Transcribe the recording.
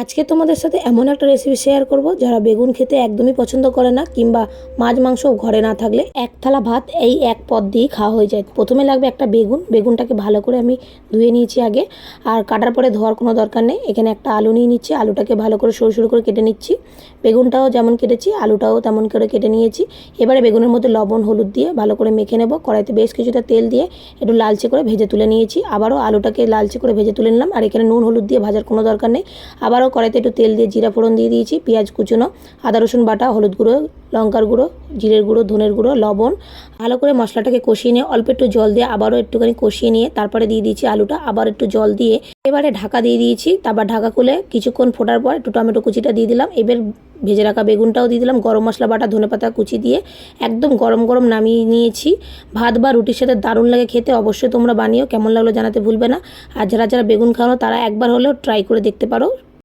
আজকে তোমাদের সাথে এমন একটা রেসিপি শেয়ার করব যারা বেগুন খেতে একদমই পছন্দ করে না কিংবা মাছ মাংস ঘরে না থাকলে এক থালা ভাত এই এক পদ দিয়েই খাওয়া হয়ে যায়। প্রথমে লাগবে একটা বেগুনটাকে ভালো করে আমি ধুয়ে নিয়েছি আগে, আর কাটার পরে ধোয়ার কোনো দরকার নেই। এখানে একটা আলু নিয়ে নিচ্ছি, আলুটাকে ভালো করে সরু সরু করে কেটে নিচ্ছি। বেগুনটাও যেমন কেটেছি আলুটাও তেমন করে কেটে নিয়েছি। এবারে বেগুনের মধ্যে লবণ হলুদ দিয়ে ভালো করে মেখে নেব। কড়াইতে বেশ কিছুটা তেল দিয়ে একটু লালচে করে ভেজে তুলে নিয়েছি। আবারও আলুটাকে লালচে করে ভেজে তুলে নিলাম, আর এখানে নুন হলুদ দিয়ে ভাজার কোনো দরকার নেই। আবারও কড়াইতে একটু তেল দিয়ে জিরা ফোড়ন দিয়ে দিয়েছি, পেঁয়াজ কুচনো, আদা রসুন বাটা, হলুদ গুঁড়ো, লঙ্কার গুঁড়ো, জিরের গুঁড়ো, ধনের গুঁড়ো, লবণ, ভালো করে মশলাটাকে কষিয়ে নিয়ে অল্প একটু জল দিয়ে আবারও একটুখানি কষিয়ে নিয়ে তারপরে দিয়ে দিয়েছি আলুটা, আবার একটু জল দিয়ে এবারে ঢাকা দিয়ে দিয়েছি। তারপর ঢাকা খুলে কিছুক্ষণ ফোটার পর একটু টমেটো কুচিটা দিয়ে দিলাম। এবার ভেজে রাখা বেগুনটাও দিয়ে দিলাম, গরম মশলা বাটা, ধনেপাতা কুচি দিয়ে একদম গরম গরম নামিয়ে নিয়েছি। ভাত বা রুটির সাথে দারুণ লাগে খেতে, অবশ্যই তোমরা বানিও, কেমন লাগলো জানাতে ভুলবে না। আর যারা যারা বেগুন খাও না তারা একবার হলেও ট্রাই করে দেখতে পারো।